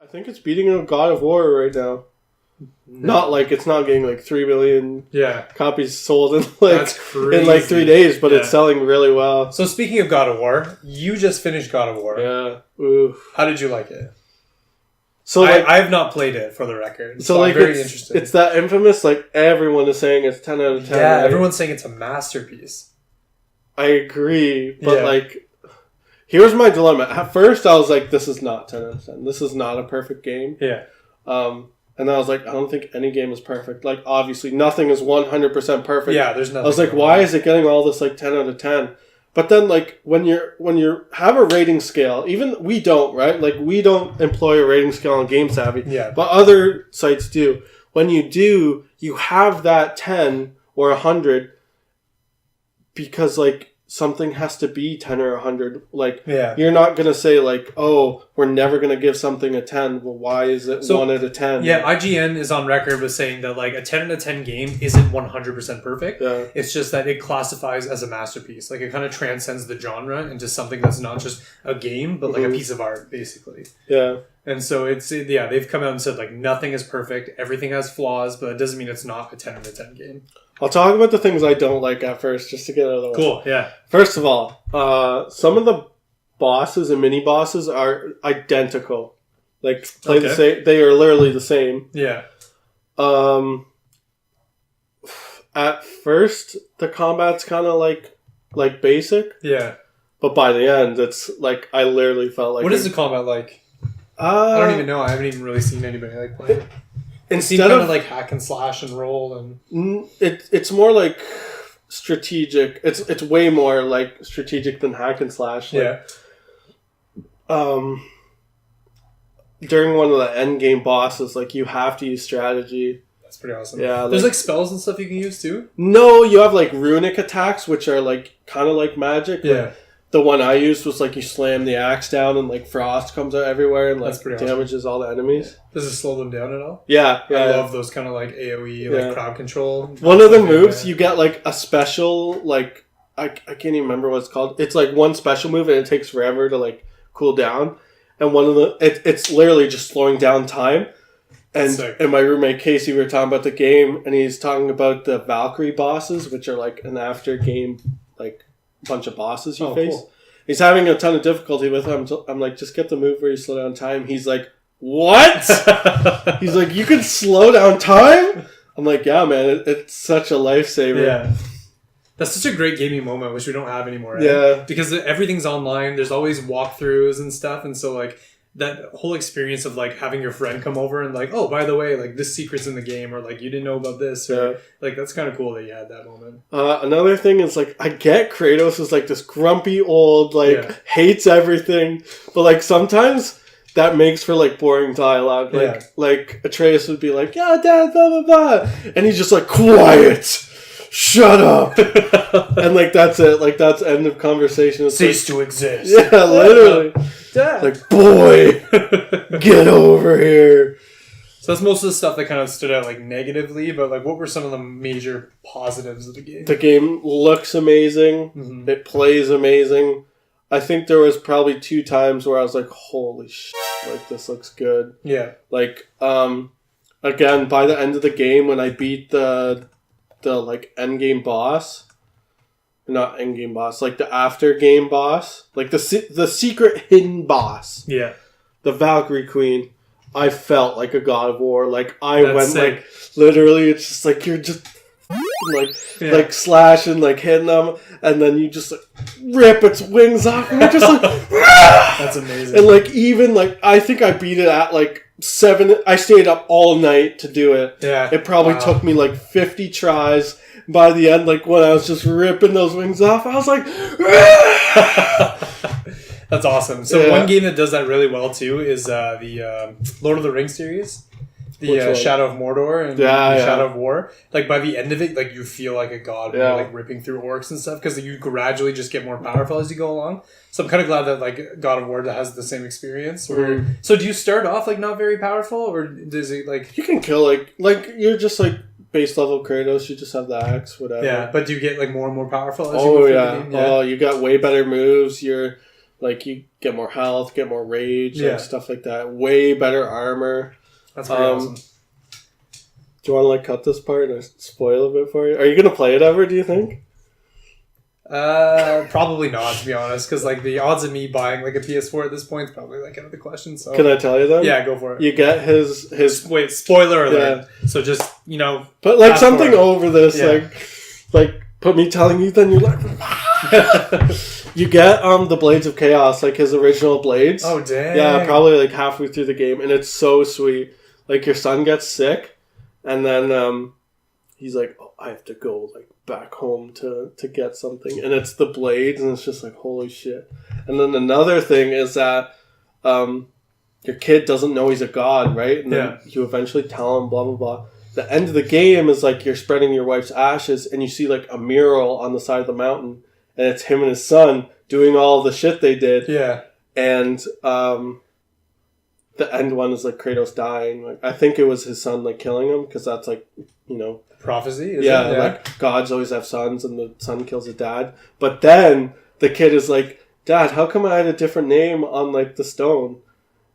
I think it's beating God of War right now. Not like it's not getting like 3 million copies sold in like 3 days, but it's selling really well. So speaking of God of War, you just finished God of War. Yeah. Ooh. How did you like it? So I have not played it, for the record. So like I'm very interested. It's that infamous, like everyone is saying it's 10 out of 10. Yeah, right? everyone's saying it's a masterpiece. I agree, but like, here's my dilemma. At first, I was like, this is not 10 out of 10. This is not a perfect game. Yeah. And I was like, I don't think any game is perfect. Like, obviously, nothing is 100% perfect. Yeah, there's nothing. I was like, why is it getting all this, like, 10 out of 10? But then, like, when you have a rating scale, even we don't, right? Like, we don't employ a rating scale on Game Savvy. Yeah. But other sites do. When you do, you have that 10 or 100 because, like, something has to be 10 or 100. Like, you're not going to say, like, oh, we're never going to give something a 10. Well, why is it 1 out of 10? Yeah, IGN is on record with saying that, like, a 10 out of 10 game isn't 100% perfect. Yeah. It's just that it classifies as a masterpiece. Like, it kind of transcends the genre into something that's not just a game, but, like, a piece of art, basically. Yeah. And so they've come out and said, like, nothing is perfect. Everything has flaws, but it doesn't mean it's not a 10 out of 10 game. I'll talk about the things I don't like at first, just to get out of the way. Cool, yeah. First of all, some of the bosses and mini bosses are identical. Like, the same. They are literally the same. Yeah. At first, the combat's kind of like basic. Yeah. But by the end, it's like I literally felt like. What is the combat like? I don't even know. I haven't even really seen anybody like play it. Instead of kind of like hack and slash and roll and it's more like strategic. It's way more like strategic than hack and slash. Like, during one of the end game bosses, like you have to use strategy. That's pretty awesome. Yeah, there's like spells and stuff you can use too. No, you have like runic attacks, which are like kind of like magic. Yeah. Like, the one I used was like you slam the axe down and like frost comes out everywhere and like damages all the enemies. Does it slow them down at all? Yeah. I love those kind of like AoE, like crowd control. One of the moves, you get like a special, like, I can't even remember what it's called. It's like one special move and it takes forever to like cool down. And one of the, it's literally just slowing down time. And my roommate Casey, we were talking about the game and he's talking about the Valkyrie bosses, which are like an after game, like, bunch of bosses you face. Cool. He's having a ton of difficulty with them. I'm like, just get the move where you slow down time. He's like, what? He's like, you can slow down time? I'm like, yeah, man, it's such a lifesaver. Yeah. That's such a great gaming moment, which we don't have anymore. Right? Yeah. Because everything's online. There's always walkthroughs and stuff. And so, like, that whole experience of like having your friend come over and like, oh, by the way, like this secret's in the game, or like you didn't know about this, or like that's kind of cool that you had that moment. Another thing is like I get Kratos is like this grumpy old hates everything, but like sometimes that makes for like boring dialogue. Like Atreus would be like, yeah, dad, blah blah blah, and he's just like, quiet. Shut up. And like that's it. Like that's end of conversation. Cease to exist. Yeah, literally. Dad. Like, boy, get over here. So that's most of the stuff that kind of stood out like negatively, but like what were some of the major positives of the game? The game looks amazing. Mm-hmm. It plays amazing. I think there was probably 2 times where I was like, holy shit, like this looks good. Yeah. Like, again, by the end of the game when I beat the like end game boss, not end game boss, like the after game boss, like the secret hidden boss, the Valkyrie Queen, I felt like a God of War. Like I went sick. Like literally, it's just like you're just like slashing, like hitting them, and then you just like rip its wings off, and you're just like that's amazing. And like even like I think I beat it at like 7. I stayed up all night to do it. Yeah, it probably took me like 50 tries. By the end, like when I was just ripping those wings off, I was like, that's awesome. So one game that does that really well too is the Lord of the Rings series. The Shadow of Mordor and the Shadow of War. Like by the end of it, like you feel like a god when you're like ripping through orcs and stuff because you gradually just get more powerful as you go along. So I'm kind of glad that like God of War has the same experience. So do you start off like not very powerful, or does it like you can kill like you're just like base level Kratos, you just have the axe, whatever. Yeah, but do you get like more and more powerful as you go through the game? Oh, you got way better moves. You're Like, you get more health, get more rage, like, stuff like that. Way better armor. That's pretty awesome. Do you want to, like, cut this part and spoil a bit for you? Are you going to play it ever, do you think? Probably not, to be honest, because, like, the odds of me buying, like, a PS4 at this point is probably, like, out of the question, so... Can I tell you then? Yeah, go for it. You get his... Wait, spoiler alert. Yeah. So just, you know... But, like, something over this, like, put me telling you, then you're like... You get the Blades of Chaos, like his original blades. Oh, dang. Yeah, probably like halfway through the game, and it's so sweet. Like, your son gets sick, and then he's like, "Oh, I have to go like back home to get something," and it's the blades, and it's just like, holy shit. And then another thing is that your kid doesn't know he's a god, right? And then you eventually tell him, blah blah blah. The end of the game is like you're spreading your wife's ashes, and you see like a mural on the side of the mountain. And it's him and his son doing all the shit they did. Yeah. And the end one is like Kratos dying. Like, I think it was his son like killing him, because that's like, you know, prophecy. Yeah, like gods always have sons, and the son kills his dad. But then the kid is like, "Dad, how come I had a different name on like the stone?"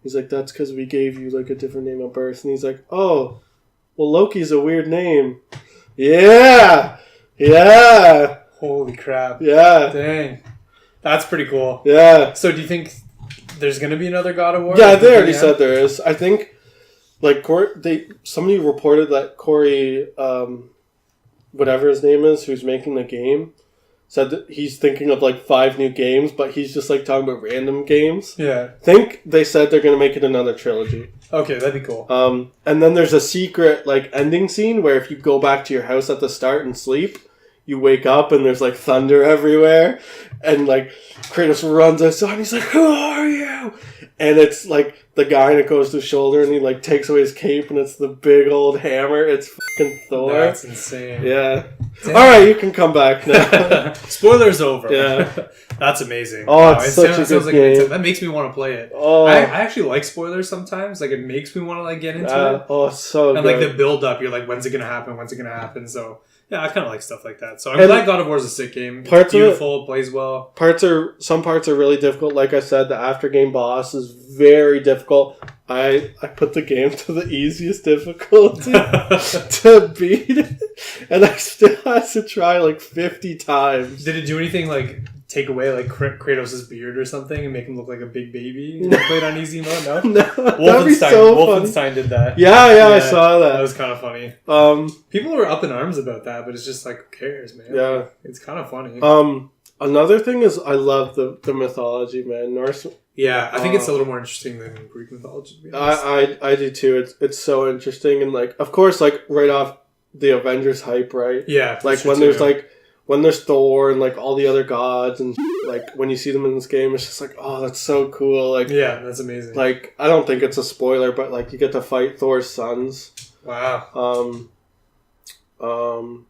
He's like, "That's because we gave you like a different name at birth." And he's like, "Oh, well, Loki's a weird name." Yeah. Holy crap. Yeah. Dang. That's pretty cool. Yeah. So do you think there's going to be another God of War? Yeah, they already said there is. I think, like, somebody reported that Corey, whatever his name is, who's making the game, said that he's thinking of, like, 5 new games, but he's just, like, talking about random games. Yeah. I think they said they're going to make it another trilogy. Okay, that'd be cool. And then there's a secret, like, ending scene where if you go back to your house at the start and sleep, you wake up and there's like thunder everywhere, and like Kratos runs outside and he's like, "Who are you?" And it's like the guy, and it goes to his shoulder, and he like takes away his cape, and it's the big old hammer. It's fucking Thor. That's insane. Yeah. Damn. All right, you can come back now. Spoilers over. Yeah. That's amazing. Oh, it's such a good game. That makes me want to play it. Oh. I actually like spoilers sometimes. Like, it makes me want to like get into it. Oh, it's so and good. Like the build up, you're like, when's it gonna happen? When's it gonna happen? So yeah, I kind of like stuff like that. So I'm glad God of War is a sick game. It's beautiful, plays well. Some parts are really difficult. Like I said, the after game boss is very difficult. I put the game to the easiest difficulty to beat it, and I still had to try like 50 times. Did it do anything like take away like Kratos' beard or something and make him look like a big baby? You played on easy mode? No, Wolfenstein did that. Yeah, I saw that. That was kind of funny. People were up in arms about that, but it's just like, who cares, man? Yeah, it's kind of funny. Another thing is I love the mythology, man. Norse. Yeah, I think it's a little more interesting than Greek mythology, to be honest. I do too. It's so interesting, and like, of course, like right off the Avengers hype, right? Yeah, like when there's Thor and like all the other gods, and like when you see them in this game, it's just like, oh, that's so cool. Like, yeah, that's amazing. Like, I don't think it's a spoiler, but like you get to fight Thor's sons. Wow.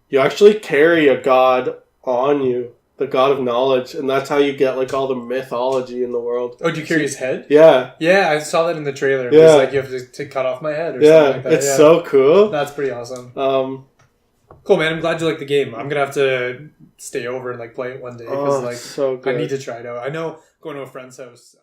You actually carry a god on you. The god of knowledge, and that's how you get like all the mythology in the world. Oh, do you carry his head? Yeah. Yeah, I saw that in the trailer. Yeah. It's like you have to cut off my head or something like that. It's so cool. That's pretty awesome. Cool, man. I'm glad you like the game. I'm gonna have to stay over and like play it one day because like so good. I need to try it out. I know going to a friend's house.